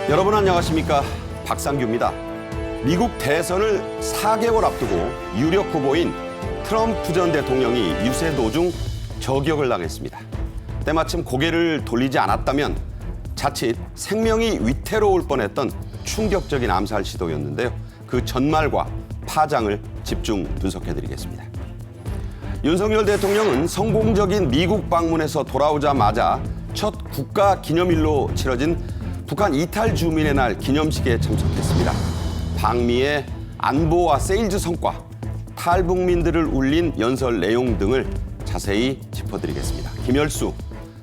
여러분 안녕하십니까? 박상규입니다. 미국 대선을 4개월 앞두고 유력 후보인 트럼프 전 대통령이 유세 도중 저격을 당했습니다. 때마침 고개를 돌리지 않았다면 자칫 생명이 위태로울 뻔했던 충격적인 암살 시도였는데요. 그 전말과 파장을 집중 분석해드리겠습니다. 윤석열 대통령은 성공적인 미국 방문에서 돌아오자마자 첫 국가 기념일로 치러진 북한 이탈 주민의 날 기념식에 참석했습니다. 방미의 안보와 세일즈 성과, 탈북민들을 울린 연설 내용 등을 자세히 짚어드리겠습니다. 김열수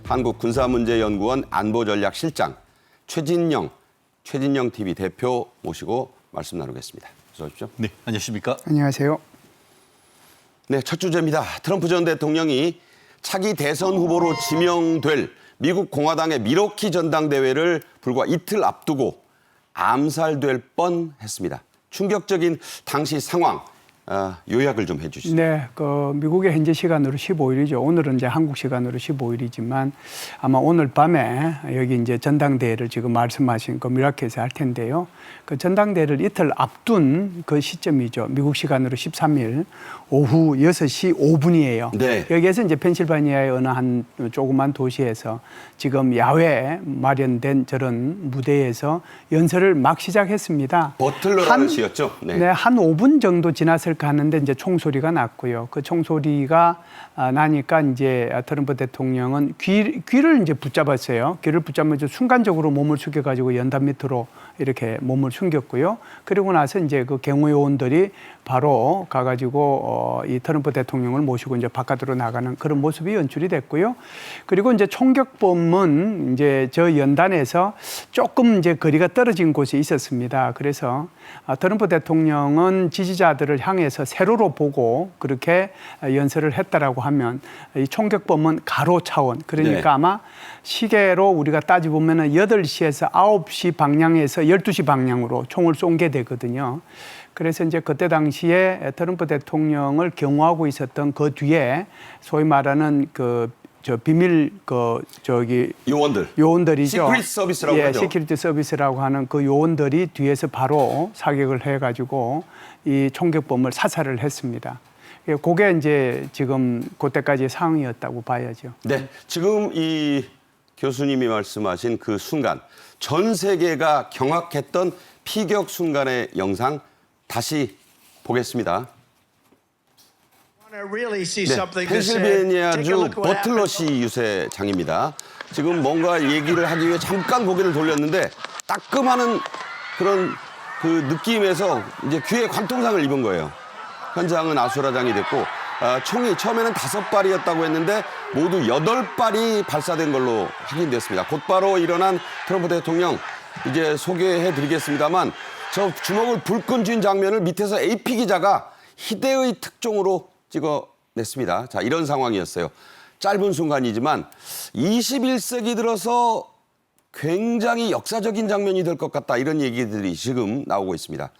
한국군사문제연구원 안보전략실장, 최진영 TV 대표 모시고 말씀 나누겠습니다. 어서 오십시오. 네, 안녕하십니까? 안녕하세요. 네, 첫 주제입니다. 트럼프 전 대통령이 차기 대선 후보로 지명될 미국 공화당의 밀워키 전당대회를 불과 이틀 앞두고 암살될 뻔했습니다. 충격적인 당시 상황 요약을 좀 해주시죠. 네, 미국의 현재 시간으로 15일이죠. 오늘은 이제 한국 시간으로 15일이지만 아마 오늘 밤에 여기 이제 전당대회를 지금 말씀하신 그 밀워키에서 할 텐데요. 그 전당대회를 이틀 앞둔 그 시점이죠. 미국 시간으로 13일 오후 6시 5분이에요. 네. 여기에서 이제 펜실바니아의 어느 한 조그만 도시에서 지금 야외에 마련된 저런 무대에서 연설을 막 시작했습니다. 버틀러라는 시였죠. 네, 한 5분 정도 지났을까 하는데 이제 총소리가 났고요. 그 총소리가 나니까 이제 트럼프 대통령은 귀를 이제 붙잡았어요. 귀를 붙잡으면서 순간적으로 몸을 숙여가지고 연단 밑으로 이렇게 몸을 숨겼고요. 그리고 나서 이제 그 경호요원들이 바로 가가지고 이 트럼프 대통령을 모시고 이제 바깥으로 나가는 그런 모습이 연출이 됐고요. 그리고 이제 총격범은 이제 저 연단에서 조금 이제 거리가 떨어진 곳에 있었습니다. 그래서 트럼프 대통령은 지지자들을 향해서 세로로 보고 그렇게 연설을 했다라고 하면 이 총격범은 가로 차원, 그러니까 네. 아마 시계로 우리가 따져보면 8시에서 9시 방향에서 12시 방향으로 총을 쏜 게 되거든요. 그래서 이제 그때 당시에 트럼프 대통령을 경호하고 있었던 그 뒤에 소위 말하는 비밀 요원들이죠. 시크릿 서비스라고 하죠. 시큐리티 서비스라고 하는 그 요원들이 뒤에서 바로 사격을 해가지고 이 총격범을 사살을 했습니다. 그게 이제 지금 그때까지의 상황이었다고 봐야죠. 네, 지금 이 교수님이 말씀하신 그 순간 전 세계가 경악했던 피격 순간의 영상 다시 보겠습니다. 네, 펜실베니아주 버틀러시 유세장입니다. 지금 뭔가 얘기를 하기 위해 잠깐 고개를 돌렸는데 따끔하는 그런 그 느낌에서 이제 귀에 관통상을 입은 거예요. 현장은 아수라장이 됐고 총이 처음에는 5발이었다고 했는데 모두 8발이 발사된 걸로 확인됐습니다. 곧바로 일어난 트럼프 대통령 이제 소개해드리겠습니다만 저 주먹을 불끈 쥔 장면을 밑에서 AP 기자가 희대의 특종으로 찍어냈습니다. 자, 이런 상황이었어요. 짧은 순간이지만 21세기 들어서 굉장히 역사적인 장면이 될 것 같다 이런 얘기들이 지금 나오고 있습니다.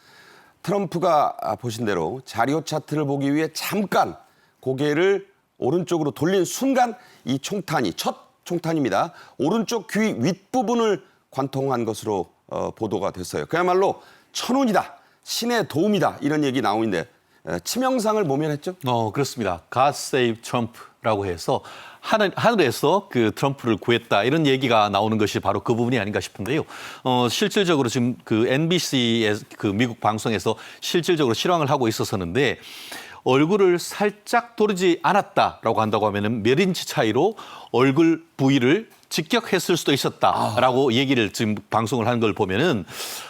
트럼프가 보신 대로 자료 차트를 보기 위해 잠깐 고개를 오른쪽으로 돌린 순간 이 총탄이 첫 총탄입니다. 오른쪽 귀 윗부분을 관통한 것으로 보도가 됐어요. 그야말로 천운이다, 신의 도움이다 이런 얘기 나오는데 치명상을 모면했죠? 그렇습니다. God Save Trump라고 해서 하늘에서 그 트럼프를 구했다 이런 얘기가 나오는 것이 바로 그 부분이 아닌가 싶은데요. 실질적으로 지금 그 NBC의 그 미국 방송에서 실질적으로 실황을 하고 있었었는데 얼굴을 살짝 도르지 않았다라고 한다고 하면은 몇 인치 차이로 얼굴 부위를 직격했을 수도 있었다라고 얘기를 지금 방송을 한 걸 보면은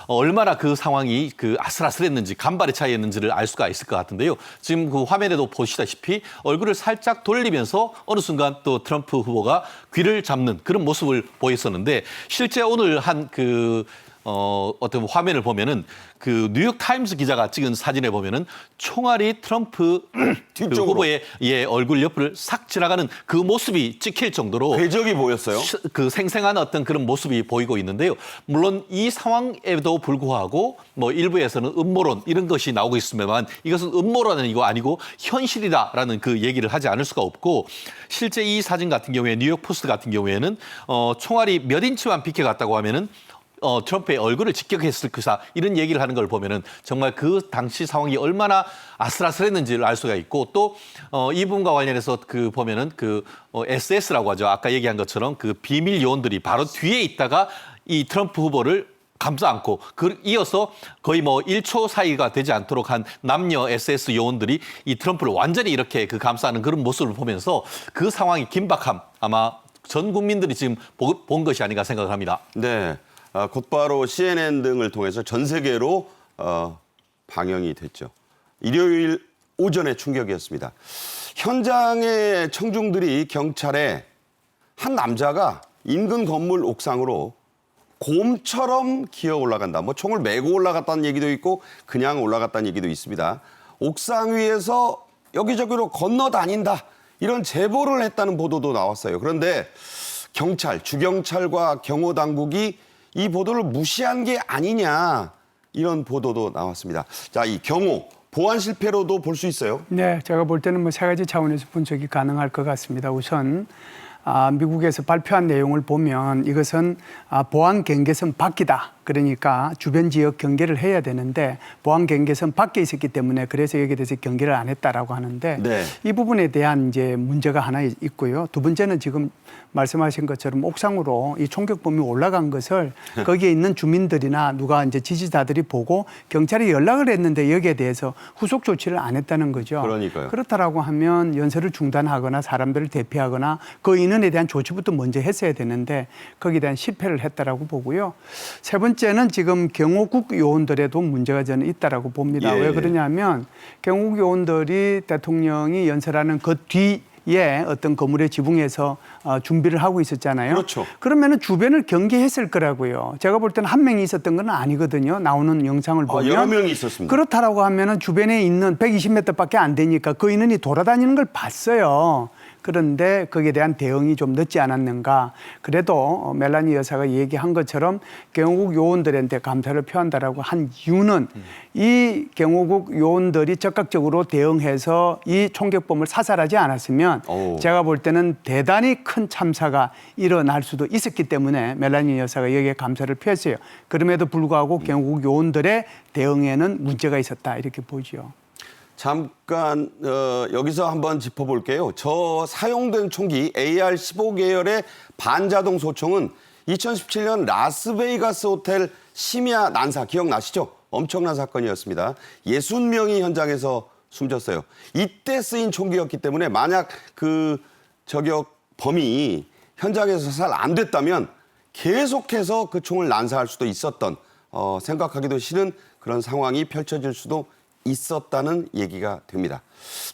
얼마나 그 상황이 그 아슬아슬했는지 간발의 차이였는지를 알 수가 있을 것 같은데요. 지금 그 화면에도 보시다시피 얼굴을 살짝 돌리면서 어느 순간 또 트럼프 후보가 귀를 잡는 그런 모습을 보였었는데 실제 오늘 한 그 어떤 화면을 보면은 그 뉴욕 타임스 기자가 찍은 사진에 보면은 총알이 트럼프 그 뒤쪽으로. 후보의 얼굴 옆을 싹 지나가는 그 모습이 찍힐 정도로 궤적이 보였어요. 그 생생한 어떤 그런 모습이 보이고 있는데요. 물론 이 상황에도 불구하고 뭐 일부에서는 음모론 이런 것이 나오고 있으면 이것은 음모론은 이거 아니고 현실이다라는 그 얘기를 하지 않을 수가 없고 실제 이 사진 같은 경우에 뉴욕 포스트 같은 경우에는 총알이 몇 인치만 비켜갔다고 하면은 트럼프의 얼굴을 직격했을 그사 이런 얘기를 하는 걸 보면은 정말 그 당시 상황이 얼마나 아슬아슬했는지를 알 수가 있고 또 이 부분과 관련해서 그 보면은 그 SS라고 하죠. 아까 얘기한 것처럼 그 비밀 요원들이 바로 뒤에 있다가 이 트럼프 후보를 감싸 안고 이어서 거의 뭐 1초 사이가 되지 않도록 한 남녀 SS 요원들이 이 트럼프를 완전히 이렇게 그 감싸는 그런 모습을 보면서 그 상황의 긴박함 아마 전 국민들이 지금 본 것이 아닌가 생각을 합니다. 네. 곧바로 CNN 등을 통해서 전 세계로 방영이 됐죠. 일요일 오전에 충격이었습니다. 현장의 청중들이 경찰에 한 남자가 인근 건물 옥상으로 곰처럼 기어 올라간다. 뭐 총을 메고 올라갔다는 얘기도 있고 그냥 올라갔다는 얘기도 있습니다. 옥상 위에서 여기저기로 건너다닌다. 이런 제보를 했다는 보도도 나왔어요. 그런데 경찰, 주경찰과 경호당국이 이 보도를 무시한 게 아니냐 이런 보도도 나왔습니다. 자, 이 경호, 보안 실패로도 볼 수 있어요. 네, 제가 볼 때는 뭐 세 가지 차원에서 분석이 가능할 것 같습니다. 우선 미국에서 발표한 내용을 보면 이것은 보안 경계선 밖이다. 그러니까 주변 지역 경계를 해야 되는데 보안 경계선 밖에 있었기 때문에 그래서 여기에 대해서 경계를 안 했다라고 하는데 네. 이 부분에 대한 이제 문제가 하나 있고요. 두 번째는 지금 말씀하신 것처럼 옥상으로 이 총격범이 올라간 것을 거기에 있는 주민들이나 누가 이제 지지자들이 보고 경찰이 연락을 했는데 여기에 대해서 후속 조치를 안 했다는 거죠. 그러니까요. 그렇다라고 하면 연설을 중단하거나 사람들을 대피하거나 그 인원에 대한 조치부터 먼저 했어야 되는데 거기에 대한 실패를 했다라고 보고요. 세 번째는 지금 경호국 요원들에도 문제가 저는 있다라고 봅니다. 예, 왜 그러냐면 경호국 요원들이 대통령이 연설하는 그 뒤에 어떤 건물의 지붕에서 준비를 하고 있었잖아요. 그렇죠. 그러면은 주변을 경계했을 거라고요. 제가 볼 때는 한 명이 있었던 건 아니거든요. 나오는 영상을 보면. 여러 명이 있었습니다. 그렇다라고 하면은 주변에 있는 120m밖에 안 되니까 그 인원이 돌아다니는 걸 봤어요. 그런데 거기에 대한 대응이 좀 늦지 않았는가. 그래도 멜라니 여사가 얘기한 것처럼 경호국 요원들한테 감사를 표한다라고 한 이유는 이 경호국 요원들이 적극적으로 대응해서 이 총격범을 사살하지 않았으면 제가 볼 때는 대단히 큰 참사가 일어날 수도 있었기 때문에 멜라니 여사가 여기에 감사를 표했어요. 그럼에도 불구하고 경호국 요원들의 대응에는 문제가 있었다 이렇게 보죠. 잠깐 여기서 한번 짚어볼게요. 저 사용된 총기 AR-15 계열의 반자동 소총은 2017년 라스베이거스 호텔 심야 난사 기억나시죠? 엄청난 사건이었습니다. 60명이 현장에서 숨졌어요. 이때 쓰인 총기였기 때문에 만약 그 저격 범이 현장에서 사살 안 됐다면 계속해서 그 총을 난사할 수도 있었던 생각하기도 싫은 그런 상황이 펼쳐질 수도 있었다는 얘기가 됩니다.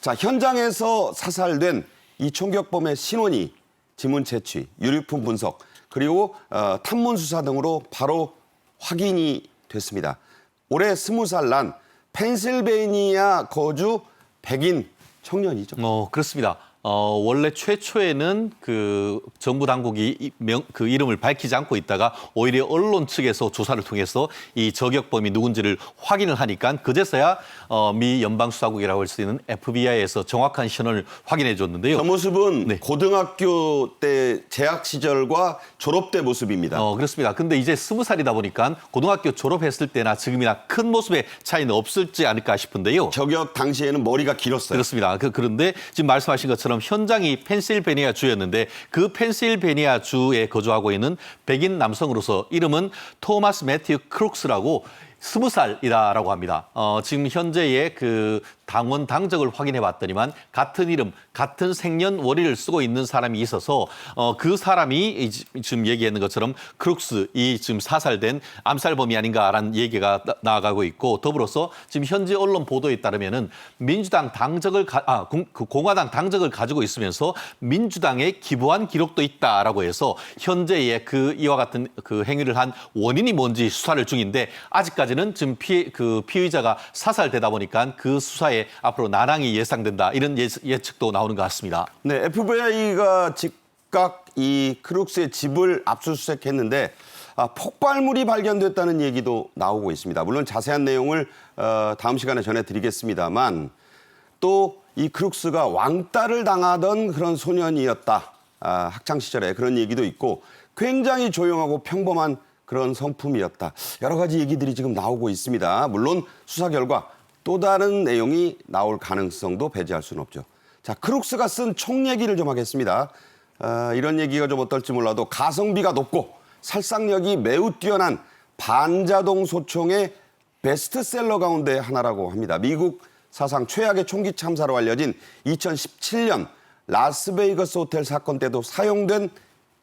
자, 현장에서 사살된 이 총격범의 신원이 지문 채취, 유류품 분석, 그리고 탐문 수사 등으로 바로 확인이 됐습니다. 올해 20살 난 펜실베이니아 거주 백인 청년이죠. 그렇습니다. 원래 최초에는 그 정부 당국이 그 이름을 밝히지 않고 있다가 오히려 언론 측에서 조사를 통해서 이 저격범이 누군지를 확인을 하니까 그제서야 미 연방수사국이라고 할 수 있는 FBI에서 정확한 신원을 확인해 줬는데요. 저 모습은 네. 고등학교 때 재학 시절과 졸업 때 모습입니다. 그렇습니다. 근데 이제 20살이다 보니까 고등학교 졸업했을 때나 지금이나 큰 모습의 차이는 없을지 않을까 싶은데요. 저격 당시에는 머리가 길었어요. 그렇습니다. 그런데 지금 말씀하신 것처럼 현장이 펜실베니아 주였는데 그 펜실베니아 주에 거주하고 있는 백인 남성으로서 이름은 토마스 매튜 크룩스라고 20살이다라고 합니다. 지금 현재의 그 당원 당적을 확인해 봤더니만 같은 이름, 같은 생년월일을 쓰고 있는 사람이 있어서 그 사람이 지금 얘기하는 것처럼 크룩스, 이 지금 사살된 암살범이 아닌가라는 얘기가 나아가고 있고, 더불어서 지금 현지 언론 보도에 따르면은 민주당 당적을 공화당 당적을 가지고 있으면서 민주당에 기부한 기록도 있다라고 해서 현재의 이와 같은 그 행위를 한 원인이 뭔지 수사를 중인데, 아직까지는 지금 피의자가 사살되다 보니까 그 수사에 앞으로 난항이 예상된다, 이런 예측도 나오는 것 같습니다. 네, FBI가 즉각 이 크룩스의 집을 압수수색했는데 폭발물이 발견됐다는 얘기도 나오고 있습니다. 물론 자세한 내용을 다음 시간에 전해드리겠습니다만, 또 이 크룩스가 왕따를 당하던 그런 소년이었다. 학창 시절에 그런 얘기도 있고, 굉장히 조용하고 평범한 그런 성품이었다. 여러 가지 얘기들이 지금 나오고 있습니다. 물론 수사 결과 또 다른 내용이 나올 가능성도 배제할 수는 없죠. 자, 크룩스가 쓴 총 얘기를 좀 하겠습니다. 이런 얘기가 좀 어떨지 몰라도 가성비가 높고 살상력이 매우 뛰어난 반자동 소총의 베스트셀러 가운데 하나라고 합니다. 미국 사상 최악의 총기 참사로 알려진 2017년 라스베이거스 호텔 사건 때도 사용된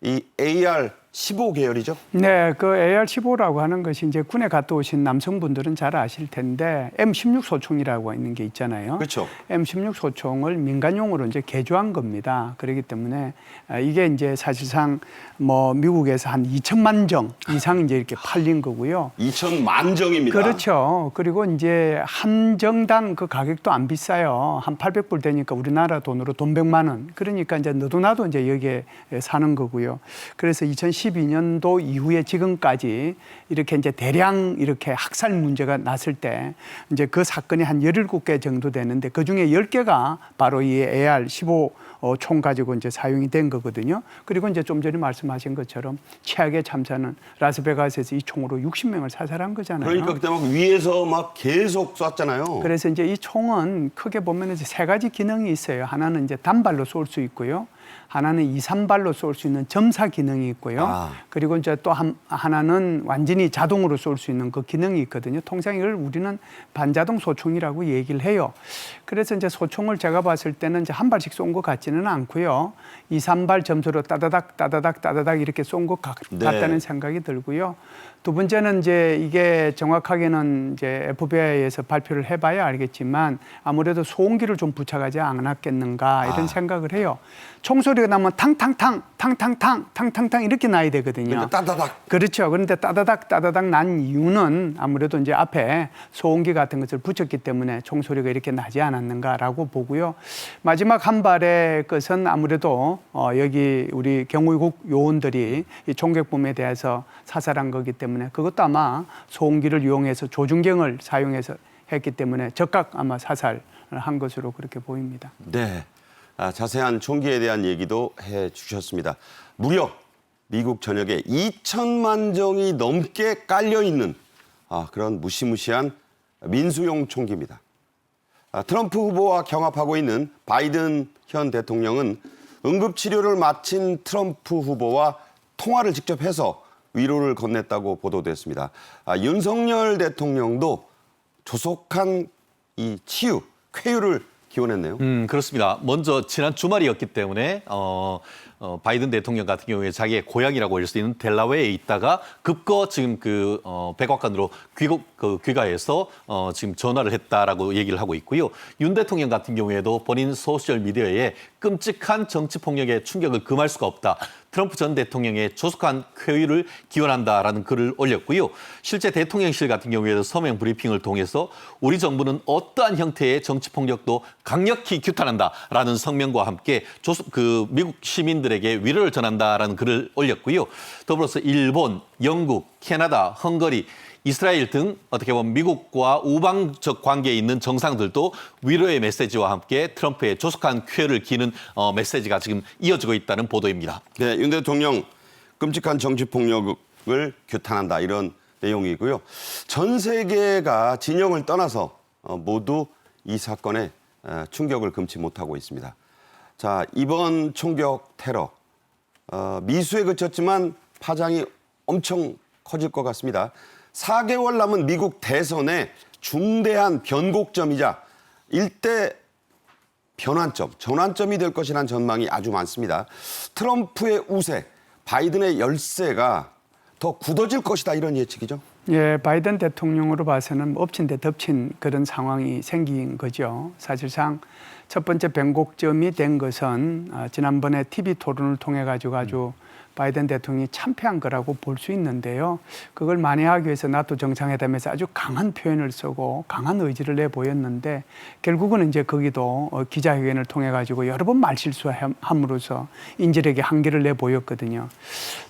이 AR-15 계열이죠? 네, 그 AR-15라고 하는 것이 이제 군에 갔다 오신 남성분들은 잘 아실 텐데 M16 소총이라고 있는 게 있잖아요. 그렇죠. M16 소총을 민간용으로 이제 개조한 겁니다. 그렇기 때문에 이게 이제 사실상 뭐 미국에서 한 2천만 정 이상 이제 이렇게 팔린 거고요. 2천만 정입니다. 그렇죠. 그리고 이제 한 정당 그 가격도 안 비싸요. 한 800불 되니까 우리나라 돈으로 돈 100만 원. 그러니까 이제 너도 나도 이제 여기에 사는 거고요. 그래서 2012년도 이후에 지금까지 이렇게 이제 대량 이렇게 학살 문제가 났을 때 이제 그 사건이 한 17개 정도 되는데 그 중에 10개가 바로 이 AR-15 총 가지고 이제 사용이 된 거거든요. 그리고 이제 좀 전에 말씀하신 것처럼 최악의 참사는 라스베가스에서 이 총으로 60명을 사살한 거잖아요. 그러니까 그때 막 위에서 막 계속 쐈잖아요. 그래서 이제 이 총은 크게 보면 이제 세 가지 기능이 있어요. 하나는 이제 단발로 쏠 수 있고요. 하나는 2, 3발로 쏠 수 있는 점사 기능이 있고요. 그리고 이제 또 하나는 완전히 자동으로 쏠 수 있는 그 기능이 있거든요. 통상 이걸 우리는 반자동 소총이라고 얘기를 해요. 그래서 이제 소총을 제가 봤을 때는 이제 한 발씩 쏜 것 같지는 않고요. 2, 3발 점수로 따다닥 이렇게 쏜 것 같다는 생각이 들고요. 두 번째는 이제 이게 정확하게는 이제 FBI에서 발표를 해봐야 알겠지만 아무래도 소음기를 좀 부착하지 않았겠는가 이런 생각을 해요. 총소리가 나면 탕탕탕 이렇게 나야 되거든요. 그러니까 따다닥. 그렇죠. 그런데 따다닥 난 이유는 아무래도 이제 앞에 소음기 같은 것을 붙였기 때문에 총소리가 이렇게 나지 않았는가라고 보고요. 마지막 한 발의 것은 아무래도 여기 우리 경호국 요원들이 이 총격범에 대해서 사살한 거기 때문에 그것도 아마 소음기를 이용해서 조준경을 사용해서 했기 때문에 즉각 아마 사살을 한 것으로 그렇게 보입니다. 네. 자세한 총기에 대한 얘기도 해 주셨습니다. 무려 미국 전역에 2천만 정이 넘게 깔려있는 그런 무시무시한 민수용 총기입니다. 트럼프 후보와 경합하고 있는 바이든 현 대통령은 응급치료를 마친 트럼프 후보와 통화를 직접 해서 위로를 건넸다고 보도됐습니다. 윤석열 대통령도 조속한 이 치유, 쾌유를 기원했네요. 그렇습니다. 먼저 지난 주말이었기 때문에 바이든 대통령 같은 경우에 자기의 고향이라고 할 수 있는 델라웨어에 있다가 급거 지금 백악관으로 귀가해서 지금 전화를 했다라고 얘기를 하고 있고요. 윤 대통령 같은 경우에도 본인 소셜 미디어에 끔찍한 정치 폭력의 충격을 금할 수가 없다. 트럼프 전 대통령의 조속한 쾌유를 기원한다라는 글을 올렸고요. 실제 대통령실 같은 경우에도 서명 브리핑을 통해서 우리 정부는 어떠한 형태의 정치 폭력도 강력히 규탄한다라는 성명과 함께 미국 시민들에게 위로를 전한다라는 글을 올렸고요. 더불어서 일본, 영국, 캐나다, 헝가리, 이스라엘 등 어떻게 보면 미국과 우방적 관계에 있는 정상들도 위로의 메시지와 함께 트럼프의 조속한 쾌유를 기는 메시지가 지금 이어지고 있다는 보도입니다. 네, 윤 대통령 끔찍한 정치 폭력을 규탄한다 이런 내용이고요. 전 세계가 진영을 떠나서 모두 이 사건에 충격을 금치 못하고 있습니다. 자, 이번 총격 테러 미수에 그쳤지만 파장이 엄청 커질 것 같습니다. 4개월 남은 미국 대선의 중대한 변곡점이자 일대 변환점, 전환점이 될 것이라는 전망이 아주 많습니다. 트럼프의 우세, 바이든의 열세가 더 굳어질 것이다 이런 예측이죠. 예, 바이든 대통령으로 봐서는 엎친 데 덮친 그런 상황이 생긴 거죠. 사실상 첫 번째 변곡점이 된 것은 지난번에 TV 토론을 통해 가지고 아주 바이든 대통령이 참패한 거라고 볼 수 있는데요. 그걸 만회하기 위해서 나토 정상회담에서 아주 강한 표현을 쓰고 강한 의지를 내보였는데 결국은 이제 거기도 기자회견을 통해 가지고 여러 번 말실수함으로써 인질에게 한계를 내보였거든요.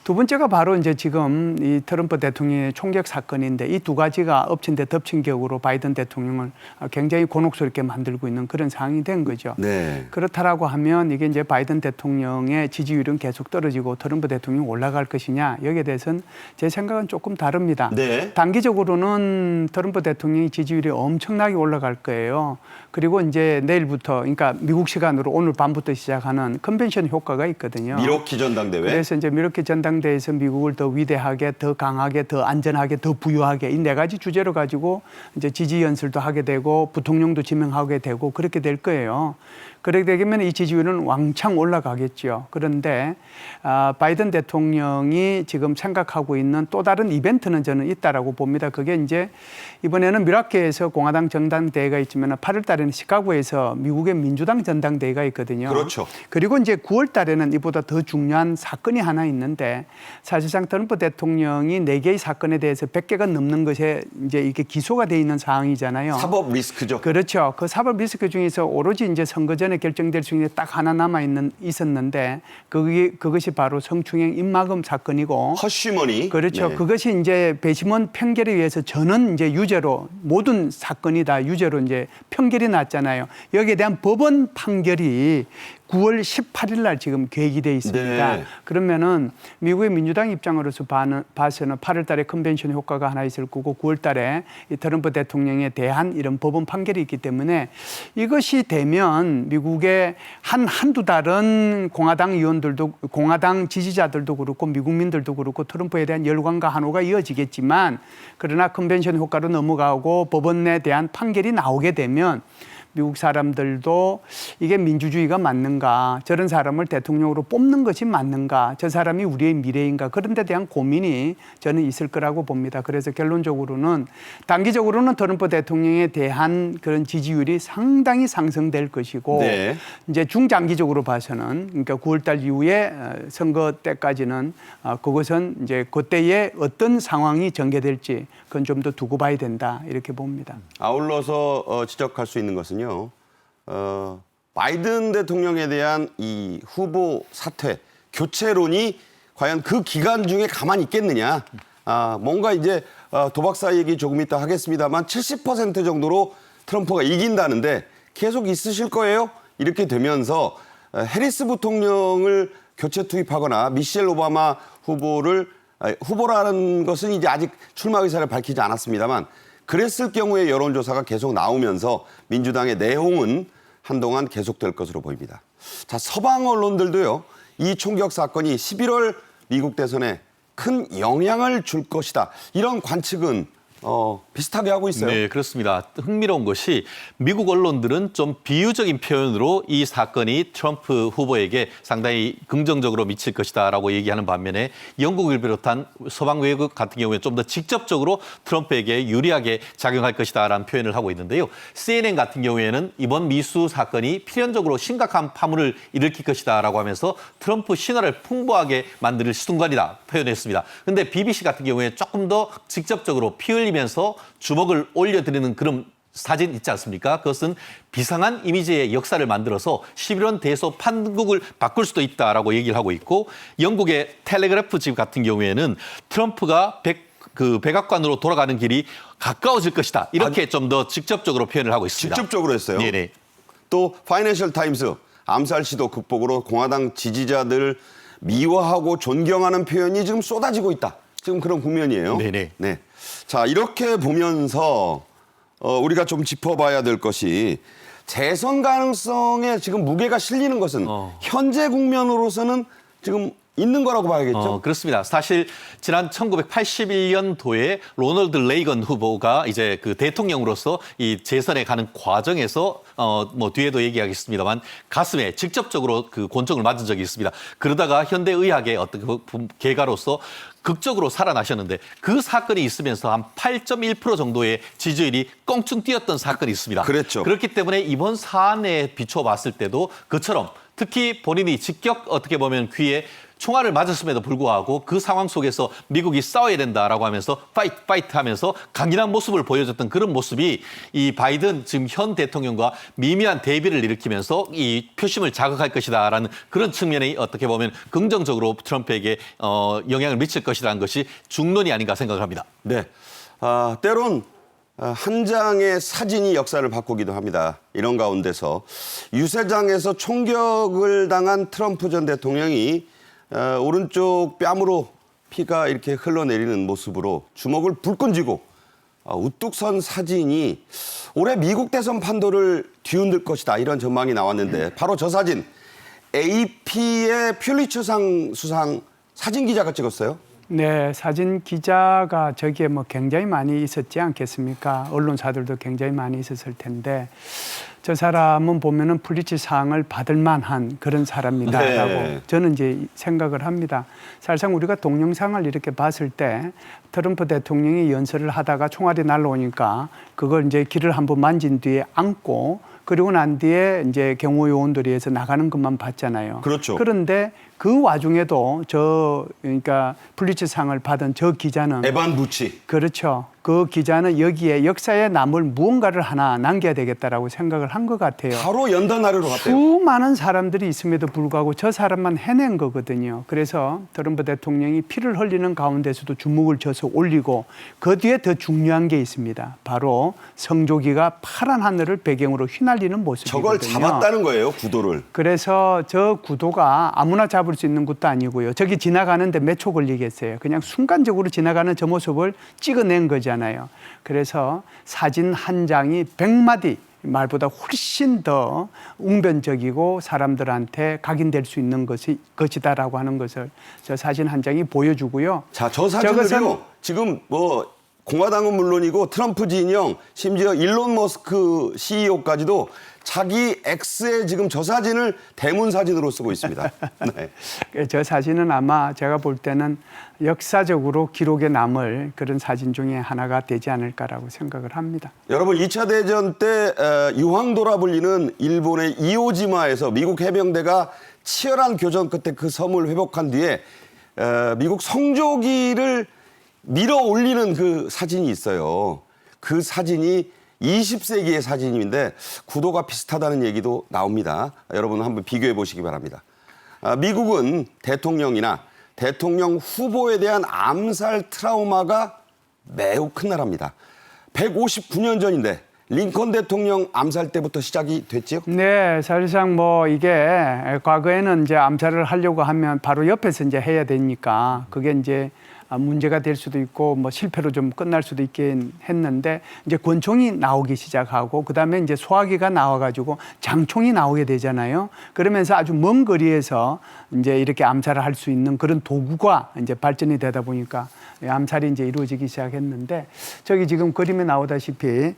두 번째가 바로 이제 지금 이 트럼프 대통령의 총격 사건인데 이 두 가지가 엎친 데 덮친 격으로 바이든 대통령을 굉장히 곤혹스럽게 만들고 있는 그런 상황이 된 거죠. 네. 그렇다라고 하면 이게 이제 바이든 대통령의 지지율은 계속 떨어지고 트럼프 대통령이 올라갈 것이냐 여기에 대해서는 제 생각은 조금 다릅니다. 네. 단기적으로는 트럼프 대통령의 지지율이 엄청나게 올라갈 거예요. 그리고 이제 내일부터 그러니까 미국 시간으로 오늘 밤부터 시작하는 컨벤션 효과가 있거든요. 미러키 전당대회. 그래서 이제 미러키 전당대회에서 미국을 더 위대하게, 더 강하게, 더 안전하게, 더 부유하게 이 네 가지 주제로 가지고 이제 지지 연설도 하게 되고 부통령도 지명하게 되고 그렇게 될 거예요. 그렇게 되면 이 지지율은 왕창 올라가겠죠. 그런데 바이든 대통령이 지금 생각하고 있는 또 다른 이벤트는 저는 있다라고 봅니다. 그게 이제 이번에는 미라키에서 공화당 전당대회가 있지만 8월 달에는 시카고에서 미국의 민주당 전당대회가 있거든요. 그렇죠. 그리고 이제 9월 달에는 이보다 더 중요한 사건이 하나 있는데 사실상 트럼프 대통령이 4개의 사건에 대해서 100개가 넘는 것에 이제 이게 기소가 돼 있는 상황이잖아요. 사법 리스크죠. 그렇죠. 그 사법 리스크 중에서 오로지 이제 선거 전에 결정될 수 있는 딱 하나 있었는데 그것이 바로 성추행 입막음 사건이고. 허쉬머니. 그렇죠. 네. 그것이 이제 배심원 편결에 의해서 저는 이제 유죄로 모든 사건이 다 유죄로 이제 편결이 났잖아요. 여기에 대한 법원 판결이 9월 18일 날 지금 계획이 돼 있습니다. 네. 그러면은 미국의 민주당 입장으로서 봐서는 8월 달에 컨벤션 효과가 하나 있을 거고 9월 달에 이 트럼프 대통령에 대한 이런 법원 판결이 있기 때문에 이것이 되면 미국의 한두 달은 공화당 의원들도 공화당 지지자들도 그렇고 미국민들도 그렇고 트럼프에 대한 열광과 환호가 이어지겠지만 그러나 컨벤션 효과로 넘어가고 법원에 대한 판결이 나오게 되면 미국 사람들도 이게 민주주의가 맞는가, 저런 사람을 대통령으로 뽑는 것이 맞는가, 저 사람이 우리의 미래인가 그런 데 대한 고민이 저는 있을 거라고 봅니다. 그래서 결론적으로는 단기적으로는 트럼프 대통령에 대한 그런 지지율이 상당히 상승될 것이고 네. 이제 중장기적으로 봐서는 그러니까 9월 달 이후에 선거 때까지는 그것은 이제 그때에 어떤 상황이 전개될지 그건 좀 더 두고 봐야 된다 이렇게 봅니다. 아울러서 지적할 수 있는 것은요. 바이든 대통령에 대한 이 후보 사퇴, 교체론이 과연 그 기간 중에 가만히 있겠느냐. 뭔가 이제 도박사 얘기 조금 이따 하겠습니다만 70% 정도로 트럼프가 이긴다는데 계속 있으실 거예요? 이렇게 되면서 해리스 부통령을 교체 투입하거나 미셸 오바마 후보라는 것은 이제 아직 출마 의사를 밝히지 않았습니다만 그랬을 경우에 여론조사가 계속 나오면서 민주당의 내홍은 한동안 계속될 것으로 보입니다. 자, 서방 언론들도요. 이 총격 사건이 11월 미국 대선에 큰 영향을 줄 것이다. 이런 관측은 비슷하게 하고 있어요. 네, 그렇습니다. 흥미로운 것이 미국 언론들은 좀 비유적인 표현으로 이 사건이 트럼프 후보에게 상당히 긍정적으로 미칠 것이다라고 얘기하는 반면에 영국을 비롯한 서방 외국 같은 경우에 좀 더 직접적으로 트럼프에게 유리하게 작용할 것이다라는 표현을 하고 있는데요. CNN 같은 경우에는 이번 미수 사건이 필연적으로 심각한 파문을 일으킬 것이다라고 하면서 트럼프 신화를 풍부하게 만들 순간이다 표현했습니다. 그런데 BBC 같은 경우에 조금 더 직접적으로 피 흘리면서 주먹을 올려드리는 그런 사진 있지 않습니까? 그것은 비상한 이미지의 역사를 만들어서 11월 대선 판국을 바꿀 수도 있다라고 얘기를 하고 있고 영국의 텔레그래프 집 같은 경우에는 트럼프가 백악관으로 돌아가는 길이 가까워질 것이다. 이렇게 좀 더 직접적으로 표현을 하고 있습니다. 직접적으로 했어요. 네네. 또 파이낸셜 타임스 암살 시도 극복으로 공화당 지지자들 미워하고 존경하는 표현이 지금 쏟아지고 있다. 지금 그런 국면이에요. 네네. 네. 자, 이렇게 보면서 우리가 좀 짚어봐야 될 것이 재선 가능성에 지금 무게가 실리는 것은 현재 국면으로서는 지금 있는 거라고 봐야겠죠. 그렇습니다. 사실 지난 1981년도에 로널드 레이건 후보가 이제 그 대통령으로서 이 재선에 가는 과정에서 뭐 뒤에도 얘기하겠습니다만 가슴에 직접적으로 그 권총을 맞은 적이 있습니다. 그러다가 현대의학의 어떤 개가로서 극적으로 살아나셨는데 그 사건이 있으면서 한 8.1% 정도의 지지율이 껑충 뛰었던 사건이 있습니다. 그랬죠. 그렇기 때문에 이번 사안에 비춰봤을 때도 그처럼 특히 본인이 직격 어떻게 보면 귀에 총알을 맞았음에도 불구하고 그 상황 속에서 미국이 싸워야 된다라고 하면서 파이트 하면서 강인한 모습을 보여줬던 그런 모습이 이 바이든 지금 현 대통령과 미미한 대비를 일으키면서 이 표심을 자극할 것이다라는 그런 측면이 어떻게 보면 긍정적으로 트럼프에게 영향을 미칠 것이라는 것이 중론이 아닌가 생각을 합니다. 네. 때론 한 장의 사진이 역사를 바꾸기도 합니다. 이런 가운데서 유세장에서 총격을 당한 트럼프 전 대통령이 오른쪽 뺨으로 피가 이렇게 흘러내리는 모습으로 주먹을 불끈 쥐고 우뚝 선 사진이 올해 미국 대선 판도를 뒤흔들 것이다. 이런 전망이 나왔는데 바로 저 사진 AP의 퓰리처상 수상 사진 기자가 찍었어요. 네, 사진 기자가 저기에 뭐 굉장히 많이 있었지 않겠습니까? 언론사들도 굉장히 많이 있었을 텐데 저 사람은 보면은 퓰리처상을 받을 만한 그런 사람이다라고 네. 저는 이제 생각을 합니다. 사실상 우리가 동영상을 이렇게 봤을 때 트럼프 대통령이 연설을 하다가 총알이 날라오니까 그걸 이제 귀를 한번 만진 뒤에 안고 그리고 난 뒤에 이제 경호 요원들이 해서 나가는 것만 봤잖아요. 그렇죠. 그런데 그 와중에도 그러니까 퓰리처상을 받은 저 기자는 에반 부치. 그렇죠. 그 기자는 여기에 역사에 남을 무언가를 하나 남겨야 되겠다라고 생각을 한 것 같아요. 바로 연단하려러 갔대요. 수많은 사람들이 있음에도 불구하고 저 사람만 해낸 거거든요. 그래서 트럼프 대통령이 피를 흘리는 가운데서도 주먹을 져서 올리고 그 뒤에 더 중요한 게 있습니다. 바로 성조기가 파란 하늘을 배경으로 휘날리는 모습이거든요. 저걸 잡았다는 거예요, 구도를. 그래서 저 구도가 아무나 잡을 수 있는 것도 아니고요. 저기 지나가는데 몇 초 걸리겠어요. 그냥 순간적으로 지나가는 저 모습을 찍어낸 거잖아요. 그래서 사진 한 장이 100마디 말보다 훨씬 더 웅변적이고 사람들한테 각인될 수 있는 것이다라고 하는 것을 저 사진 한 장이 보여주고요. 자, 저 사진을요. 지금 뭐 공화당은 물론이고 트럼프 진영, 심지어 일론 머스크 CEO까지도 자기 X에 지금 저 사진을 대문 사진으로 쓰고 있습니다. 네. 저 사진은 아마 제가 볼 때는 역사적으로 기록에 남을 그런 사진 중에 하나가 되지 않을까라고 생각을 합니다. 여러분 2차 대전 때 유황도라 불리는 일본의 이오지마에서 미국 해병대가 치열한 교전 끝에 그 섬을 회복한 뒤에 미국 성조기를 밀어 올리는 그 사진이 있어요. 그 사진이 20세기의 사진인데 구도가 비슷하다는 얘기도 나옵니다. 여러분 한번 비교해 보시기 바랍니다. 미국은 대통령이나 대통령 후보에 대한 암살 트라우마가 매우 큰 나라입니다. 159년 전인데 링컨 대통령 암살 때부터 시작이 됐죠? 네, 사실상 뭐 이게 과거에는 이제 암살을 하려고 하면 바로 옆에서 이제 해야 되니까 그게 이제 문제가 될 수도 있고 뭐 실패로 좀 끝날 수도 있긴 했는데 이제 권총이 나오기 시작하고 그다음에 이제 소화기가 나와가지고 장총이 나오게 되잖아요. 그러면서 아주 먼 거리에서 이제 이렇게 암살을 할 수 있는 그런 도구가 이제 발전이 되다 보니까 암살이 이제 이루어지기 시작했는데 저기 지금 그림에 나오다시피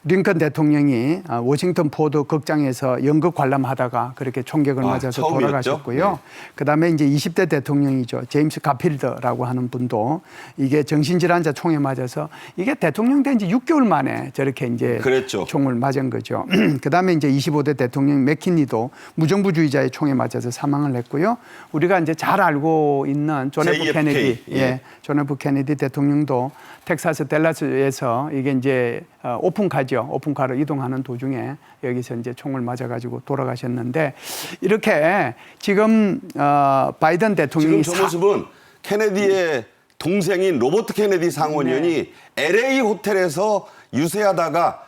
링컨 대통령이 워싱턴 포드 극장에서 연극 관람하다가 그렇게 총격을 맞아서 처음이었죠? 돌아가셨고요. 네. 그다음에 이제 20대 대통령이죠. 제임스 가필드라고 하는 분도 이게 정신질환자 총에 맞아서 이게 대통령 된 지 6개월 만에 저렇게 이제 그랬죠. 총을 맞은 거죠. 그다음에 이제 25대 대통령 맥키니도 무정부주의자의 총에 맞아서 사망을 했고요. 우리가 이제 잘 알고 있는 존 F JFK. 케네디, 예. 존 F 케네디 대통령도 텍사스 댈러스에서 이게 이제 오픈카로 이동하는 도중에 여기서 이제 총을 맞아가지고 돌아가셨는데 이렇게 지금 바이든 대통령이 지금 저 모습은 케네디의 동생인 로버트 케네디 상원의원이 LA 호텔에서 유세하다가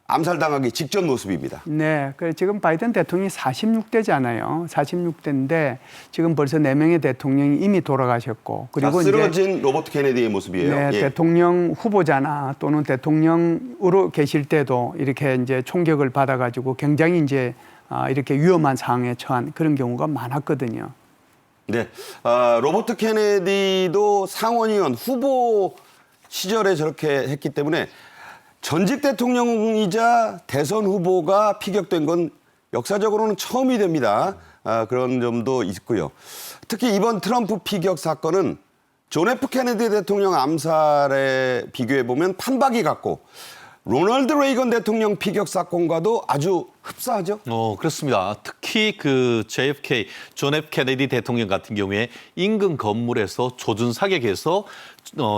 암살당하기 직전 모습입니다. 네, 지금 바이든 대통령이 46대잖아요. 46대인데 지금 벌써 4명의 대통령이 이미 돌아가셨고 그리고 쓰러진 로버트 케네디의 모습이에요. 네, 예. 대통령 후보자나 또는 대통령으로 계실 때도 이렇게 이제 총격을 받아가지고 굉장히 이제 이렇게 위험한 상황에 처한 그런 경우가 많았거든요. 네, 로버트 케네디도 상원의원 후보 시절에 저렇게 했기 때문에 전직 대통령이자 대선 후보가 피격된 건 역사적으로는 처음이 됩니다. 그런 점도 있고요. 특히 이번 트럼프 피격 사건은 존 F 케네디 대통령 암살에 비교해 보면 판박이 같고 로널드 레이건 대통령 피격 사건과도 아주 흡사하죠. 그렇습니다. 특히 그 JFK, 존 F 케네디 대통령 같은 경우에 인근 건물에서 조준 사격해서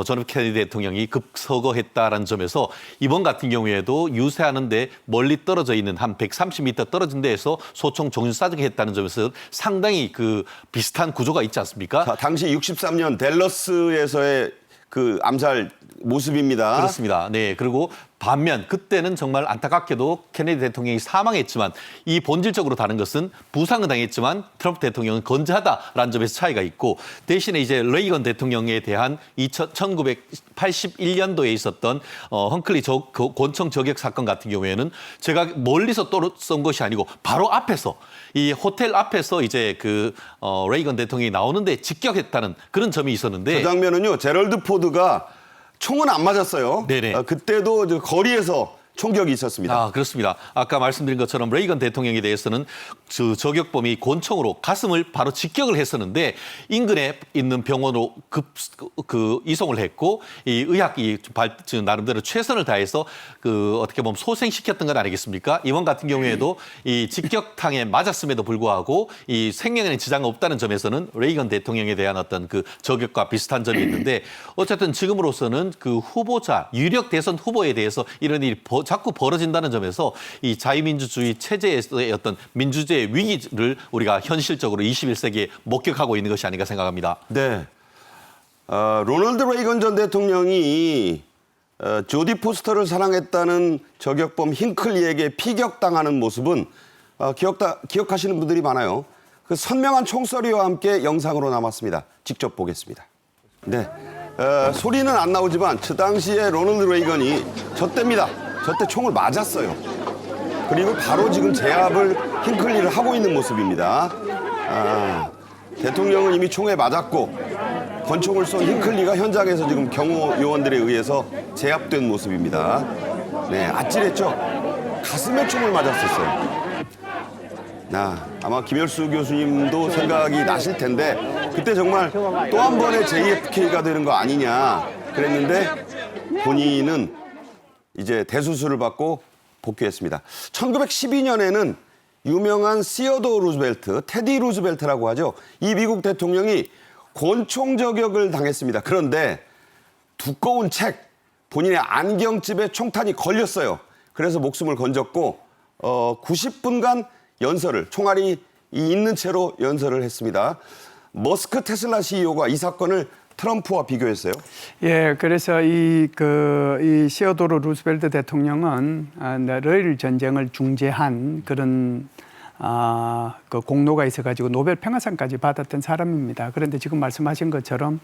존 F 케네디 대통령이 급서거했다라는 점에서 이번 같은 경우에도 유세하는데 멀리 떨어져 있는 한 130m 떨어진 데에서 소총 조준 사격했다는 점에서 상당히 그 비슷한 구조가 있지 않습니까? 자, 당시 63년 댈러스에서의 그 암살 모습입니다. 그렇습니다. 네. 그리고 반면 그때는 정말 안타깝게도 케네디 대통령이 사망했지만 이 본질적으로 다른 것은 부상은 당했지만 트럼프 대통령은 건재하다라는 점에서 차이가 있고 대신에 이제 레이건 대통령에 대한 1981년도에 있었던 헝클리 권총 저격 사건 같은 경우에는 제가 멀리서 쏜 것이 아니고 바로 앞에서 이 호텔 앞에서 이제 그 레이건 대통령이 나오는데 직격했다는 그런 점이 있었는데 그 장면은요, 제럴드 포드가 총은 안 맞았어요. 네네. 그때도 거리에서 총격이 있었습니다. 그렇습니다. 아까 말씀드린 것처럼 레이건 대통령에 대해서는 그 저격범이 권총으로 가슴을 바로 직격을 했었는데 인근에 있는 병원으로 이송을 했고 이 의학이 나름대로 최선을 다해서 그 어떻게 보면 소생시켰던 건 아니겠습니까? 이번 같은 경우에도 이 직격탕에 맞았음에도 불구하고 이 생명에는 지장이 없다는 점에서는 레이건 대통령에 대한 어떤 그 저격과 비슷한 점이 있는데 어쨌든 지금으로서는 그 후보자 유력 대선 후보에 대해서 이런 일이 자꾸 벌어진다는 점에서 이 자유민주주의 체제에서의 어떤 민주주의의 위기를 우리가 현실적으로 21세기에 목격하고 있는 것이 아닌가 생각합니다. 네. 로널드 레이건 전 대통령이 조디 포스터를 사랑했다는 저격범 힝클리에게 피격당하는 모습은 기억하시는 분들이 많아요. 그 선명한 총소리와 함께 영상으로 남았습니다. 직접 보겠습니다. 네. 소리는 안 나오지만 그 당시에 로널드 레이건이 저때입니다. 저때 총을 맞았어요. 그리고 바로 지금 제압을 힝클리를 하고 있는 모습입니다. 대통령은 이미 총에 맞았고 권총을 쏜 힝클리가 현장에서 지금 경호 요원들에 의해서 제압된 모습입니다. 네, 아찔했죠? 가슴에 총을 맞았었어요. 아마 김열수 교수님도 생각이 나실 텐데 그때 정말 또 한 번의 JFK가 되는 거 아니냐 그랬는데 본인은 이제 대수술을 받고 복귀했습니다. 1912년에는 유명한 시어도어 루즈벨트, 테디 루즈벨트라고 하죠. 이 미국 대통령이 권총 저격을 당했습니다. 그런데 두꺼운 책, 본인의 안경집에 총탄이 걸렸어요. 그래서 목숨을 건졌고 90분간 총알이 있는 채로 연설을 했습니다. 머스크 테슬라 CEO가 이 사건을 트럼프와 비교했어요? 예, 그래서 이 시어도르 루스벨트 대통령은 러일 전쟁을 중재한 그런 그 공로가 있어가지고 노벨 평화상까지 받았던 사람입니다. 그런데 지금 말씀하신 것처럼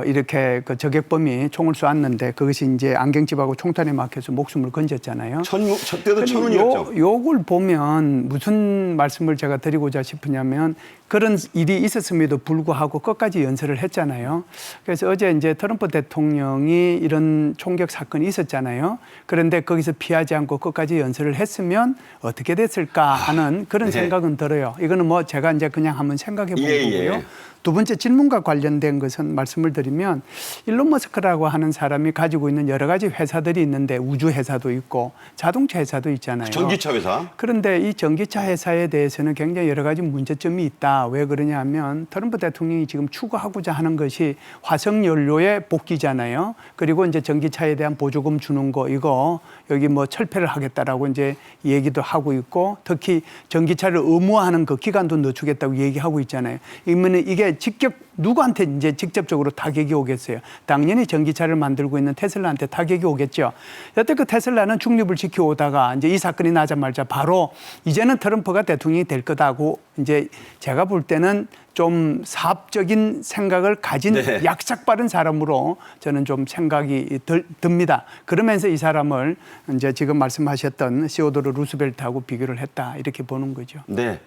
이렇게 그 저격범이 총을 쏘았는데 그것이 이제 안경집하고 총탄에 막혀서 목숨을 건졌잖아요. 저때도 천운이었죠. 요걸 보면 무슨 말씀을 제가 드리고자 싶으냐면 그런 일이 있었음에도 불구하고 끝까지 연설을 했잖아요. 그래서 어제 이제 트럼프 대통령이 이런 총격 사건이 있었잖아요. 그런데 거기서 피하지 않고 끝까지 연설을 했으면 어떻게 됐을까 하는 그런 생각은 들어요. 이거는 뭐 제가 이제 그냥 한번 생각해 본 거고요. 두 번째 질문과 관련된 것은 말씀을 드리면 일론 머스크라고 하는 사람이 가지고 있는 여러 가지 회사들이 있는데 우주 회사도 있고 자동차 회사도 있잖아요. 전기차 회사. 그런데 이 전기차 회사에 대해서는 굉장히 여러 가지 문제점이 있다. 왜 그러냐 하면 트럼프 대통령이 지금 추구하고자 하는 것이 화석 연료의 복귀잖아요. 그리고 이제 전기차에 대한 보조금 주는 거 이거 여기 뭐 철폐를 하겠다라고 이제 얘기도 하고 있고 특히 전기차를 의무화하는 그 기간도 늦추겠다고 얘기하고 있잖아요. 이게 이게 누구한테 이제 직접적으로 타격이 오겠어요? 당연히 전기차를 만들고 있는 테슬라한테 타격이 오겠죠. 여태 그 테슬라는 중립을 지켜오다가 이제 이 사건이 나자마자 바로 이제는 트럼프가 대통령이 될 거다고 이제 제가 볼 때는 좀 사업적인 생각을 가진 네. 약삭 빠른 사람으로 저는 좀 생각이 듭니다. 그러면서 이 사람을 이제 지금 말씀하셨던 시오도르 루스벨트하고 비교를 했다 이렇게 보는 거죠. 네.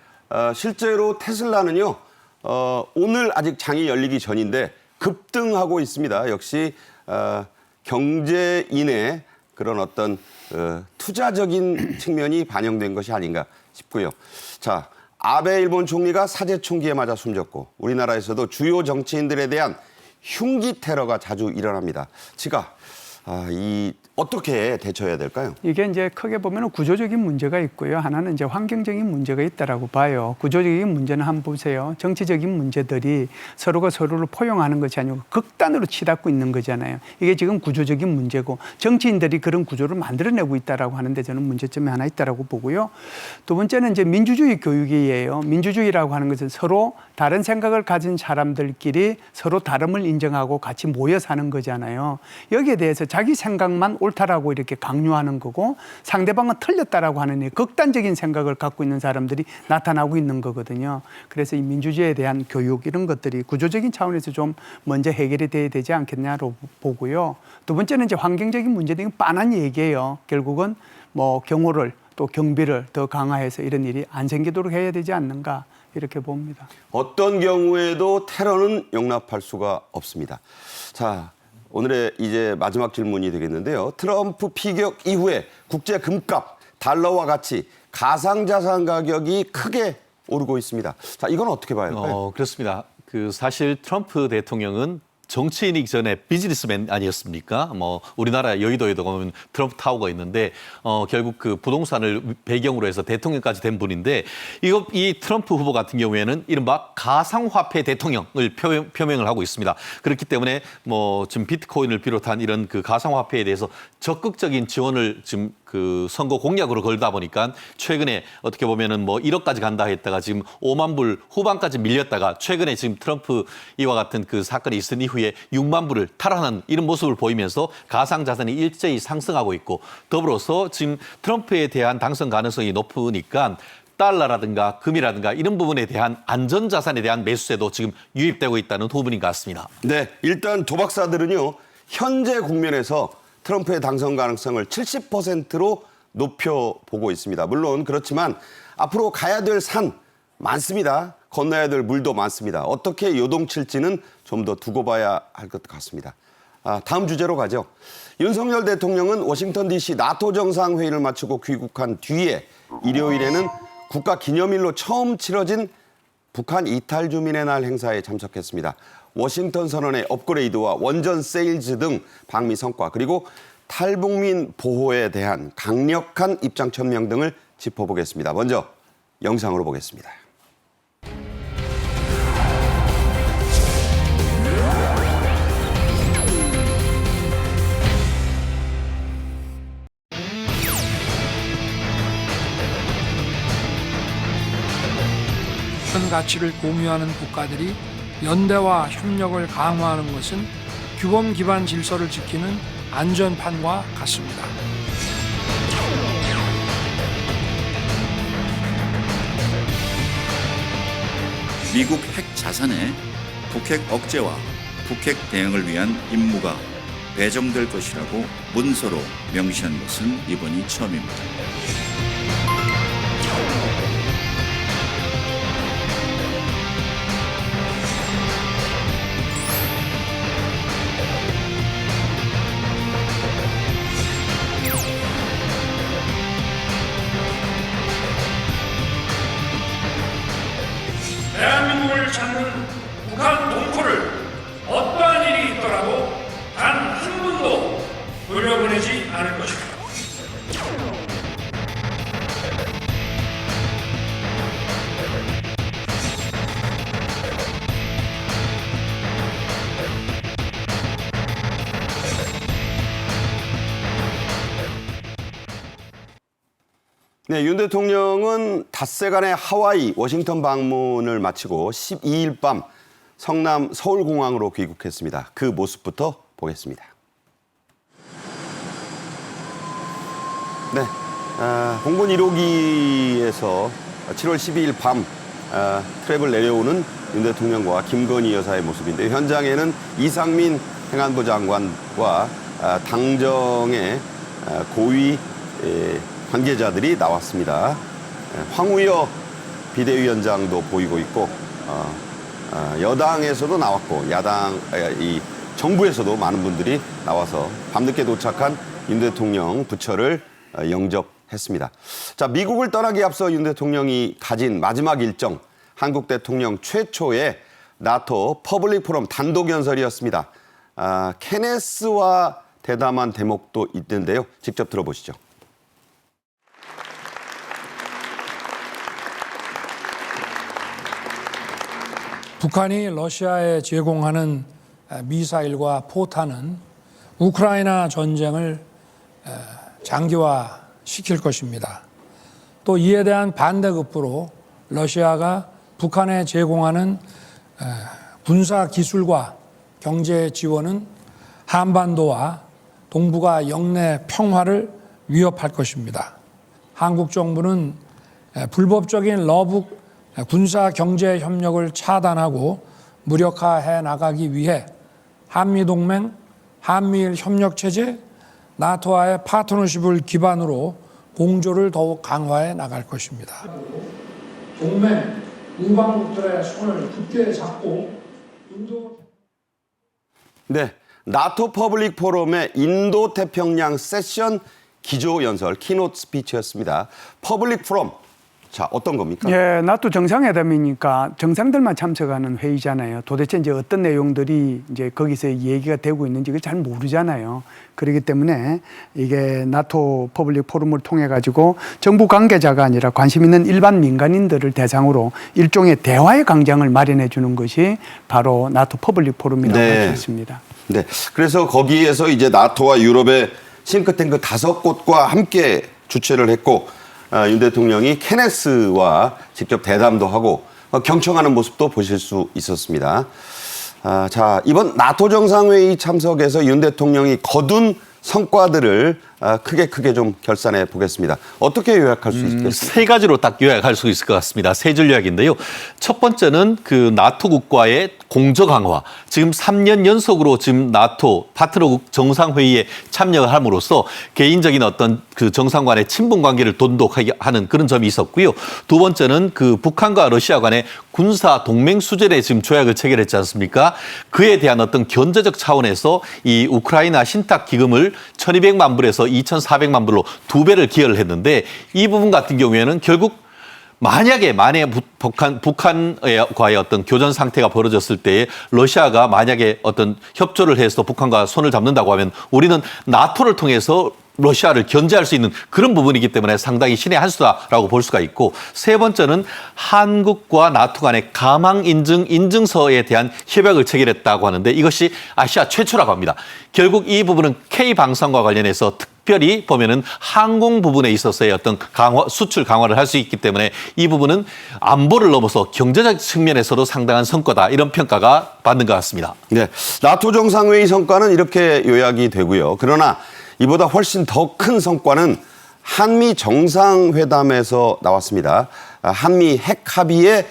실제로 테슬라는요, 오늘 아직 장이 열리기 전인데 급등하고 있습니다. 역시 경제인의 그런 어떤 투자적인 측면이 반영된 것이 아닌가 싶고요. 자, 아베 일본 총리가 사제 총기에 맞아 숨졌고 우리나라에서도 주요 정치인들에 대한 흉기 테러가 자주 일어납니다. 어떻게 대처해야 될까요? 이게 이제 크게 보면 구조적인 문제가 있고요. 하나는 이제 환경적인 문제가 있다라고 봐요. 구조적인 문제는 한번 보세요. 정치적인 문제들이 서로가 서로를 포용하는 것이 아니고 극단으로 치닫고 있는 거잖아요. 이게 지금 구조적인 문제고 정치인들이 그런 구조를 만들어내고 있다라고 하는데 저는 문제점이 하나 있다라고 보고요. 두 번째는 이제 민주주의 교육이에요. 민주주의라고 하는 것은 서로 다른 생각을 가진 사람들끼리 서로 다름을 인정하고 같이 모여 사는 거잖아요. 여기에 대해서 자기 생각만 옳다라고 이렇게 강요하는 거고 상대방은 틀렸다라고 하는 이 극단적인 생각을 갖고 있는 사람들이 나타나고 있는 거거든요. 그래서 이 민주주의에 대한 교육 이런 것들이 구조적인 차원에서 좀 먼저 해결이 돼야 되지 않겠냐로 보고요. 두 번째는 이제 환경적인 문제는 빤한 얘기예요. 결국은 뭐 경호를 또 경비를 더 강화해서 이런 일이 안 생기도록 해야 되지 않는가 이렇게 봅니다. 어떤 경우에도 테러는 용납할 수가 없습니다. 자, 오늘의 이제 마지막 질문이 되겠는데요. 트럼프 피격 이후에 국제 금값, 달러와 같이 가상자산 가격이 크게 오르고 있습니다. 자, 이건 어떻게 봐야 할까요? 그렇습니다. 사실 트럼프 대통령은 정치인이기 전에 비즈니스맨 아니었습니까? 우리나라 여의도에도 보면 트럼프 타워가 있는데 결국 그 부동산을 배경으로 해서 대통령까지 된 분인데 이 트럼프 후보 같은 경우에는 이른바 가상화폐 대통령을 표명을 하고 있습니다. 그렇기 때문에 지금 비트코인을 비롯한 이런 그 가상화폐에 대해서 적극적인 지원을 지금 그 선거 공약으로 걸다 보니까 최근에 어떻게 보면은 1억까지 간다 했다가 지금 5만 불 후반까지 밀렸다가 최근에 지금 트럼프 이와 같은 그 사건이 있은 이후에 6만 불을 탈환한 이런 모습을 보이면서 가상자산이 일제히 상승하고 있고 더불어서 지금 트럼프에 대한 당선 가능성이 높으니까 달러라든가 금이라든가 이런 부분에 대한 안전자산에 대한 매수세도 지금 유입되고 있다는 후문인 것 같습니다. 네, 일단 도박사들은요. 현재 국면에서 트럼프의 당선 가능성을 70%로 높여보고 있습니다. 물론 그렇지만 앞으로 가야 될 산 많습니다. 건너야 될 물도 많습니다. 어떻게 요동칠지는 좀 더 두고 봐야 할 것 같습니다. 다음 주제로 가죠. 윤석열 대통령은 워싱턴 DC 나토 정상회의를 마치고 귀국한 뒤에 일요일에는 국가기념일로 처음 치러진 북한 이탈 주민의 날 행사에 참석했습니다. 워싱턴 선언의 업그레이드와 원전 세일즈 등 방미 성과 그리고 탈북민 보호에 대한 강력한 입장 천명 등을 짚어보겠습니다. 먼저 영상으로 보겠습니다. 큰 가치를 공유하는 국가들이 연대와 협력을 강화하는 것은 규범 기반 질서를 지키는 안전판과 같습니다. 미국 핵 자산에 북핵 억제와 북핵 대응을 위한 임무가 배정될 것이라고 문서로 명시한 것은 이번이 처음입니다. 대한민국을 찾는 북한 동포를 어떠한 일이 있더라도 단 한 분도 돌려보내지 않을 것입니다. 네, 윤 대통령은 닷새간의 하와이, 워싱턴 방문을 마치고 12일 밤 성남 서울공항으로 귀국했습니다. 그 모습부터 보겠습니다. 네, 공군 1호기에서 7월 12일 밤 트랩을 내려오는 윤 대통령과 김건희 여사의 모습인데 현장에는 이상민 행안부 장관과 당정의 고위 관계자들이 나왔습니다. 황우여 비대위원장도 보이고 있고 여당에서도 나왔고 야당 이 정부에서도 많은 분들이 나와서 밤늦게 도착한 윤 대통령 부처를 영접했습니다. 자, 미국을 떠나기 앞서 윤 대통령이 가진 마지막 일정, 한국 대통령 최초의 나토 퍼블릭 포럼 단독 연설이었습니다. 케네스와 대담한 대목도 있는데요. 직접 들어보시죠. 북한이 러시아에 제공하는 미사일과 포탄은 우크라이나 전쟁을 장기화시킬 것입니다. 또 이에 대한 반대급부로 러시아가 북한에 제공하는 군사 기술과 경제 지원은 한반도와 동북아 영내 평화를 위협할 것입니다. 한국 정부는 불법적인 러북 군사 경제 협력을 차단하고 무력화해 나가기 위해 한미동맹, 한미일 협력체제, 나토와의 파트너십을 기반으로 공조를 더욱 강화해 나갈 것입니다. 동맹, 우방국들의 손을 굳게 잡고 인도... 네, 나토 퍼블릭 포럼의 인도 태평양 세션 기조 연설 키노트 스피치였습니다. 퍼블릭 포럼. 자, 어떤 겁니까? 예, 나토 정상회담이니까 정상들만 참석하는 회의잖아요. 도대체 이제 어떤 내용들이 이제 거기서 얘기가 되고 있는지 잘 모르잖아요. 그렇기 때문에 이게 나토 퍼블릭 포럼을 통해 가지고 정부 관계자가 아니라 관심 있는 일반 민간인들을 대상으로 일종의 대화의 광장을 마련해 주는 것이 바로 나토 퍼블릭 포럼이라고 할 수 있습니다. 네, 그래서 거기에서 이제 나토와 유럽의 싱크탱크 5곳과 함께 주최를 했고 윤 대통령이 케네스와 직접 대담도 하고 경청하는 모습도 보실 수 있었습니다. 자, 이번 나토 정상회의 참석에서 윤 대통령이 거둔 성과들을 크게 좀 결산해 보겠습니다. 어떻게 요약할 수 있겠습니까? 세 가지로 딱 요약할 수 있을 것 같습니다. 세 줄 요약인데요. 첫 번째는 그 나토 국가의 공조 강화. 지금 3년 연속으로 지금 나토 파트너국 정상회의에 참여를 함으로써 개인적인 어떤 그 정상 간의 친분 관계를 돈독하게 하는 그런 점이 있었고요. 두 번째는 그 북한과 러시아 간의 군사 동맹 수절에 지금 조약을 체결했지 않습니까? 그에 대한 어떤 견제적 차원에서 이 우크라이나 신탁 기금을 1,200만 불에서 2,400만 불로 2배를 기여를 했는데 이 부분 같은 경우에는 결국 만약에 북한과의 어떤 교전 상태가 벌어졌을 때에 러시아가 만약에 어떤 협조를 해서 북한과 손을 잡는다고 하면 우리는 나토를 통해서 러시아를 견제할 수 있는 그런 부분이기 때문에 상당히 신의 한 수다라고 볼 수가 있고, 세 번째는 한국과 나토 간의 가망 인증서에 대한 협약을 체결했다고 하는데 이것이 아시아 최초라고 합니다. 결국 이 부분은 K방산과 관련해서 특별히 보면은 항공 부분에 있어서의 어떤 수출 강화를 할 수 있기 때문에 이 부분은 안보를 넘어서 경제적 측면에서도 상당한 성과다, 이런 평가가 받는 것 같습니다. 네, 나토 정상회의 성과는 이렇게 요약이 되고요. 그러나 이보다 훨씬 더 큰 성과는 한미 정상회담에서 나왔습니다. 한미 핵 합의의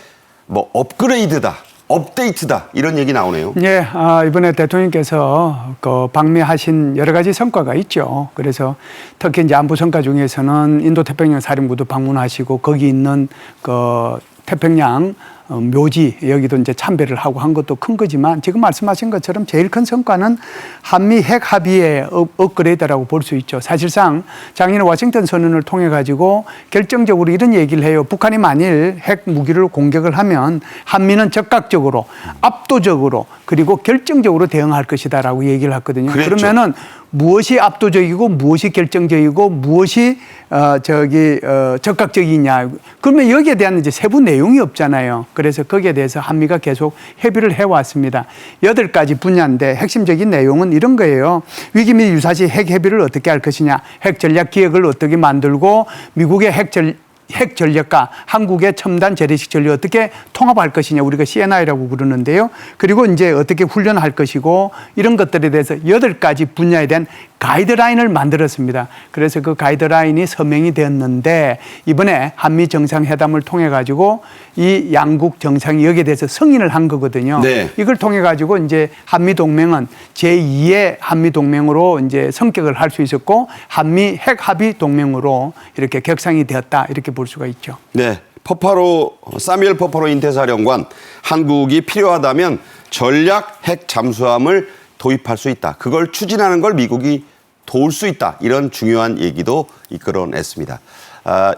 업그레이드다, 업데이트다, 이런 얘기 나오네요. 예, 이번에 대통령께서 방미하신 여러 가지 성과가 있죠. 그래서 특히 이제 안보 성과 중에서는 인도 태평양 사령부도 방문하시고 거기 있는 태평양 묘지 여기도 이제 참배를 하고 한 것도 큰 거지만 지금 말씀하신 것처럼 제일 큰 성과는 한미 핵 합의의 업그레이드라고 볼 수 있죠. 사실상 작년에 워싱턴 선언을 통해 가지고 결정적으로 이런 얘기를 해요. 북한이 만일 핵 무기를 공격을 하면 한미는 적극적으로 압도적으로 그리고 결정적으로 대응할 것이다라고 얘기를 했거든요. 그랬죠. 그러면은 무엇이 압도적이고 무엇이 결정적이고 무엇이 적극적이냐. 그러면 여기에 대한 이제 세부 내용이 없잖아요. 그래서 거기에 대해서 한미가 계속 협의를 해왔습니다. 8가지 분야인데 핵심적인 내용은 이런 거예요. 위기 및 유사시 핵 협의를 어떻게 할 것이냐. 핵 전략 기획을 어떻게 만들고 미국의 핵 핵 전력과 한국의 첨단 재래식 전력 어떻게 통합할 것이냐 우리가 CNI라고 그러는데요. 그리고 이제 어떻게 훈련할 것이고 이런 것들에 대해서 8가지 분야에 대한 가이드라인을 만들었습니다. 그래서 그 가이드라인이 서명이 되었는데 이번에 한미 정상회담을 통해 가지고 이 양국 정상이 여기에 대해서 승인을 한 거거든요. 네. 이걸 통해 가지고 이제 한미 동맹은 제2의 한미 동맹으로 이제 성격을 할 수 있었고 한미 핵 합의 동맹으로 이렇게 격상이 되었다 이렇게 볼 수가 있죠. 네, 사뮤엘 퍼파로 인태사령관, 한국이 필요하다면 전략 핵 잠수함을 도입할 수 있다. 그걸 추진하는 걸 미국이 도울 수 있다. 이런 중요한 얘기도 이끌어냈습니다.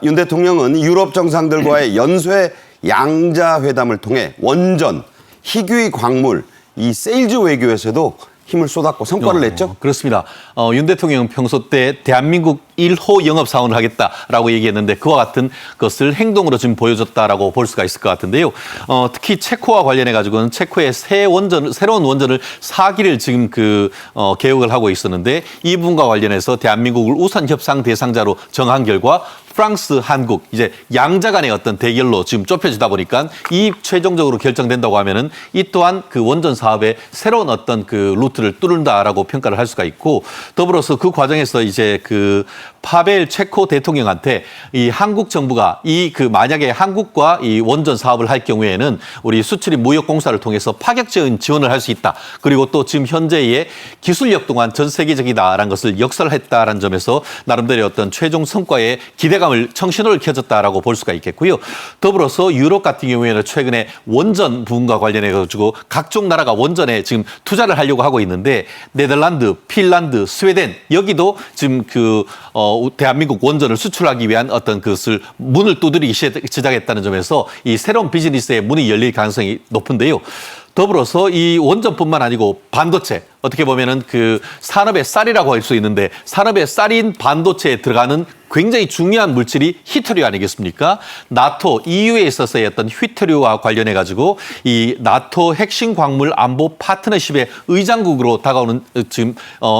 윤 대통령은 유럽 정상들과의 연쇄 양자회담을 통해 원전, 희귀 광물, 이 세일즈 외교에서도 힘을 쏟았고 성과를 냈죠? 그렇습니다. 윤 대통령은 평소 때 대한민국 1호 영업사원을 하겠다라고 얘기했는데 그와 같은 것을 행동으로 지금 보여줬다라고 볼 수가 있을 것 같은데요. 특히 체코와 관련해 가지고는 체코의 새로운 원전을 4기를 지금 계획을 하고 있었는데 이 부분과 관련해서 대한민국을 우선 협상 대상자로 정한 결과 프랑스, 한국 이제 양자 간의 어떤 대결로 지금 좁혀지다 보니까 이 최종적으로 결정된다고 하면은 이 또한 그 원전 사업의 새로운 어떤 그 루트를 뚫는다라고 평가를 할 수가 있고 더불어서 그 과정에서 이제 그 파벨 체코 대통령한테 이 한국 정부가 만약에 한국과 이 원전 사업을 할 경우에는 우리 수출입 무역공사를 통해서 파격적인 지원을 할 수 있다. 그리고 또 지금 현재의 기술력 또한 전 세계적이다라는 것을 역설했다라는 점에서 나름대로 어떤 최종 성과에 기대감을 청신호를 켜줬다라고 볼 수가 있겠고요. 더불어서 유럽 같은 경우에는 최근에 원전 부분과 관련해 가지고 각종 나라가 원전에 지금 투자를 하려고 하고 있는데 네덜란드, 핀란드, 스웨덴 여기도 지금 대한민국 원전을 수출하기 위한 어떤 것을 문을 두드리기 시작했다는 점에서 이 새로운 비즈니스의 문이 열릴 가능성이 높은데요. 더불어서 이 원전뿐만 아니고 반도체 어떻게 보면은 그 산업의 쌀이라고 할 수 있는데 산업의 쌀인 반도체에 들어가는 굉장히 중요한 물질이 히토류 아니겠습니까? 나토, EU에 있어서의 어떤 히토류와 관련해 가지고 이 나토 핵심 광물 안보 파트너십의 의장국으로 다가오는 지금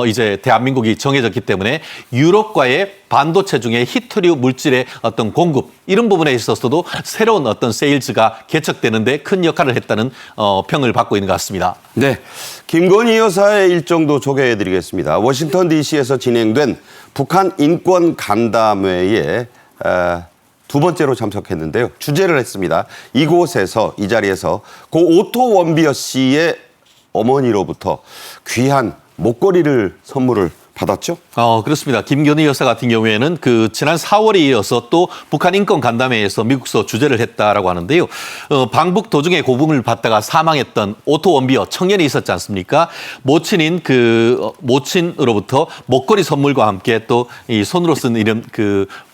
이제 대한민국이 정해졌기 때문에 유럽과의 반도체 중에 히토류 물질의 어떤 공급 이런 부분에 있어서도 새로운 어떤 세일즈가 개척되는데 큰 역할을 했다는 평을 받고 있는 것 같습니다. 네, 김건희 여사의 일정도 소개해드리겠습니다. 워싱턴 DC에서 진행된 북한 인권 간담회에 두 번째로 참석했는데요. 주재를 했습니다. 이곳에서 이 자리에서 고 오토 원비어 씨의 어머니로부터 귀한 목걸이를 선물을 받았죠? 그렇습니다. 김건희 여사 같은 경우에는 지난 4월에 이어서 또 북한 인권 간담회에서 미국서 주재를 했다라고 하는데요. 방북 도중에 고붕을 받다가 사망했던 오토 원비어 청년이 있었지 않습니까? 모친인 모친으로부터 목걸이 선물과 함께 또 이 손으로 쓴 이름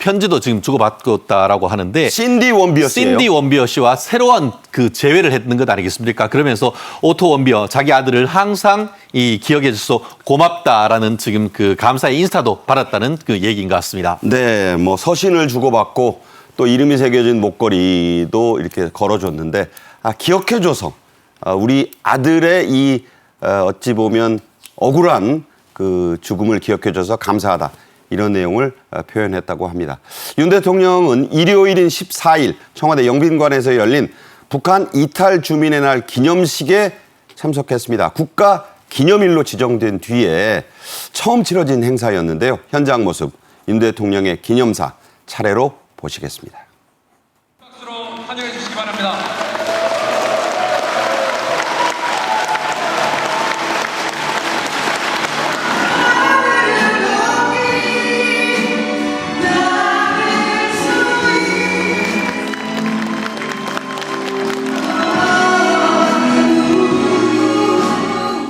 편지도 지금 주고받았다라고 하는데 신디 원비어 씨예요. 신디 원비어 씨와 새로운 재회를 했는 것 아니겠습니까? 그러면서 오토 원비어 자기 아들을 항상 기억해줘서 고맙다라는 지금 감사의 인스타도 받았다는 얘기인 것 같습니다. 네, 뭐 서신을 주고받고 또 이름이 새겨진 목걸이도 이렇게 걸어줬는데 기억해줘서 우리 아들의 어찌 보면 억울한 죽음을 기억해줘서 감사하다. 이런 내용을 표현했다고 합니다. 윤 대통령은 일요일인 14일 청와대 영빈관에서 열린 북한 이탈 주민의 날 기념식에 참석했습니다. 국가 기념일로 지정된 뒤에 처음 치러진 행사였는데요. 현장 모습 윤 대통령의 기념사 차례로 보시겠습니다. 박수로 환영해 주시기 바랍니다.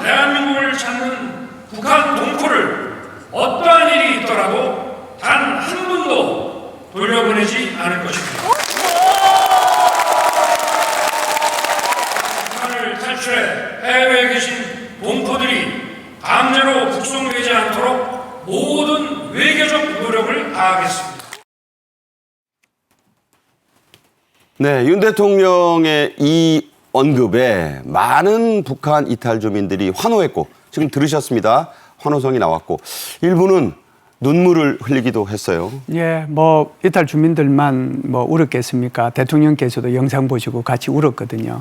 대한민국을 찾는 북한 동포를 어떠한 일이 있더라도 단 한 분도 돌려보내지 않을 것입니다. 북한을 탈출해 해외에 계신 동포들이 강제로 북송되지 않도록 모든 외교적 노력을 다하겠습니다. 네, 윤 대통령의 이 언급에 많은 북한 이탈 주민들이 환호했고 지금 들으셨습니다. 환호성이 나왔고 일부는 눈물을 흘리기도 했어요. 예, 뭐 이탈 주민들만 뭐 울었겠습니까? 대통령께서도 영상 보시고 같이 울었거든요.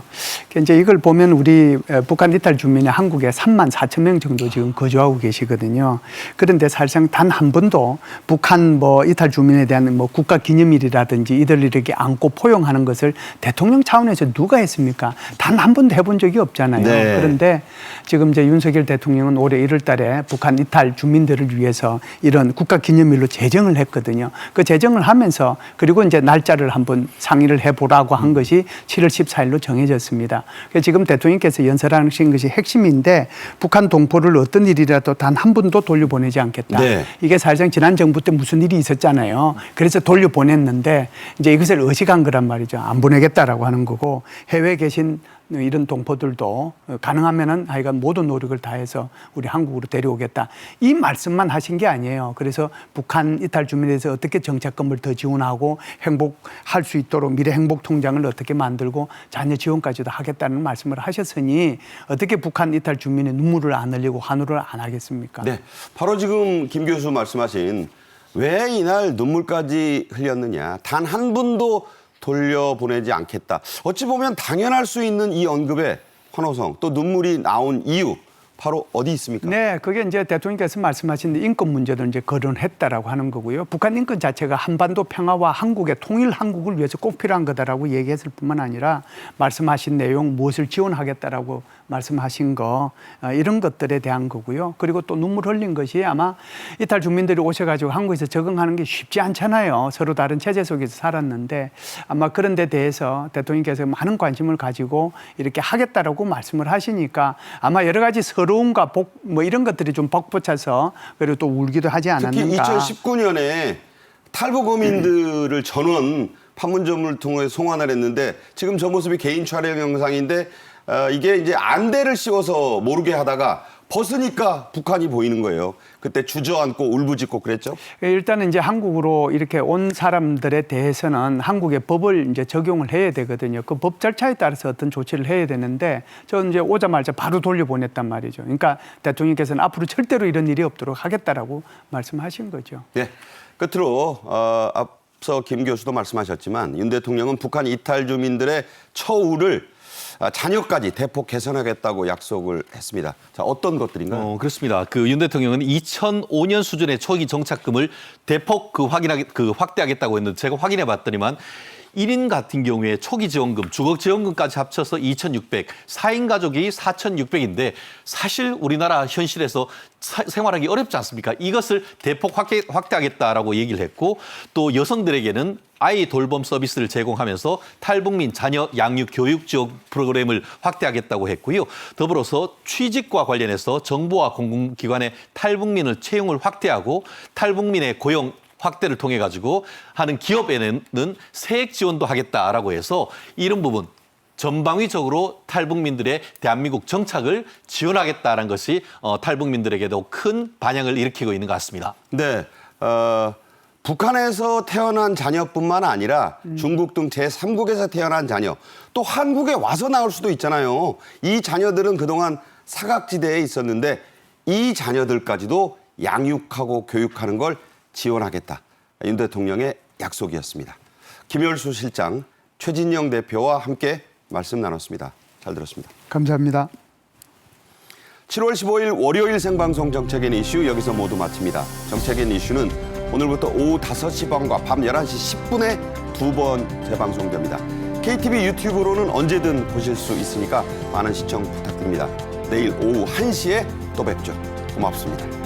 이제 이걸 보면 우리 북한 이탈 주민이 한국에 3만 4천 명 정도 지금 거주하고 계시거든요. 그런데 사실상 단 한 번도 북한 뭐 이탈 주민에 대한 뭐 국가 기념일이라든지 이들 이렇게 안고 포용하는 것을 대통령 차원에서 누가 했습니까? 단 한 번도 해본 적이 없잖아요. 네. 그런데 지금 이제 윤석열 대통령은 올해 1월 달에 북한 이탈 주민들을 위해서 이런 국가 기념일로 제정을 했거든요. 그 제정을 하면서 그리고 이제 날짜를 한번 상의를 해보라고 한 것이 7월 14일로 정해졌습니다. 그래서 지금 대통령께서 연설하신 것이 핵심인데 북한 동포를 어떤 일이라도 단 한 번도 돌려보내지 않겠다. 네. 이게 사실상 지난 정부 때 무슨 일이 있었잖아요. 그래서 돌려보냈는데 이제 이것을 의식한 거란 말이죠. 안 보내겠다라고 하는 거고 해외에 계신 이런 동포들도 가능하면은 하여간 모든 노력을 다해서 우리 한국으로 데려오겠다. 이 말씀만 하신 게 아니에요. 그래서 북한 이탈 주민에 대해서 어떻게 정착금을 더 지원하고 행복할 수 있도록 미래 행복 통장을 어떻게 만들고 자녀 지원까지도 하겠다는 말씀을 하셨으니 어떻게 북한 이탈 주민의 눈물을 안 흘리고 환호를 안 하겠습니까? 네, 바로 지금 김 교수 말씀하신 왜 이날 눈물까지 흘렸느냐. 단 한 분도 돌려보내지 않겠다. 어찌 보면 당연할 수 있는 이 언급에 환호성 또 눈물이 나온 이유 바로 어디 있습니까? 네, 그게 이제 대통령께서 말씀하신 인권 문제를 이제 거론했다라고 하는 거고요. 북한 인권 자체가 한반도 평화와 한국의 통일 한국을 위해서 꼭 필요한 거다라고 얘기했을 뿐만 아니라 말씀하신 내용 무엇을 지원하겠다라고 말씀하신 거 이런 것들에 대한 거고요. 그리고 또 눈물 흘린 것이 아마 이탈 주민들이 오셔가지고 한국에서 적응하는 게 쉽지 않잖아요. 서로 다른 체제 속에서 살았는데 아마 그런 데 대해서 대통령께서 많은 관심을 가지고 이렇게 하겠다라고 말씀을 하시니까 아마 여러 가지 서러움과 뭐 이런 것들이 좀 벅붙여서 그리고 또 울기도 하지 않았는가. 특히 2019년에 탈북어민들을 전원 판문점을 통해 송환을 했는데 지금 저 모습이 개인 촬영 영상인데 이게 이제 안대를 씌워서 모르게 하다가 벗으니까 북한이 보이는 거예요. 그때 주저앉고 울부짖고 그랬죠? 일단은 이제 한국으로 이렇게 온 사람들에 대해서는 한국의 법을 이제 적용을 해야 되거든요. 그 법 절차에 따라서 어떤 조치를 해야 되는데 저는 이제 오자마자 바로 돌려보냈단 말이죠. 그러니까 대통령께서는 앞으로 절대로 이런 일이 없도록 하겠다라고 말씀하신 거죠. 네. 끝으로 앞서 김 교수도 말씀하셨지만 윤 대통령은 북한 이탈 주민들의 처우를 자녀까지 대폭 개선하겠다고 약속을 했습니다. 자, 어떤 것들인가요? 그렇습니다. 그 윤 대통령은 2005년 수준의 초기 정착금을 대폭 확대하겠다고 했는데 제가 확인해 봤더니만 1인 같은 경우에 초기 지원금, 주거 지원금까지 합쳐서 2,600, 4인 가족이 4,600인데 사실 우리나라 현실에서 생활하기 어렵지 않습니까? 이것을 대폭 확대하겠다라고 얘기를 했고 또 여성들에게는 아이 돌봄 서비스를 제공하면서 탈북민 자녀 양육 교육 지원 프로그램을 확대하겠다고 했고요. 더불어서 취직과 관련해서 정부와 공공기관의 탈북민을 채용을 확대하고 탈북민의 고용 확대를 통해 가지고 하는 기업에는 세액 지원도 하겠다라고 해서 이런 부분 전방위적으로 탈북민들의 대한민국 정착을 지원하겠다는 것이 탈북민들에게도 큰 반향을 일으키고 있는 것 같습니다. 네, 북한에서 태어난 자녀뿐만 아니라 중국 등 제3국에서 태어난 자녀 또 한국에 와서 나올 수도 있잖아요. 이 자녀들은 그동안 사각지대에 있었는데 이 자녀들까지도 양육하고 교육하는 걸 지원하겠다. 윤 대통령의 약속이었습니다. 김열수 실장, 최진영 대표와 함께 말씀 나눴습니다. 잘 들었습니다. 감사합니다. 7월 15일 월요일 생방송 정책인 이슈 여기서 모두 마칩니다. 정책인 이슈는 오늘부터 오후 5시 반과 밤 11시 10분에 2번 재방송됩니다. KTV 유튜브로는 언제든 보실 수 있으니까 많은 시청 부탁드립니다. 내일 오후 1시에 또 뵙죠. 고맙습니다.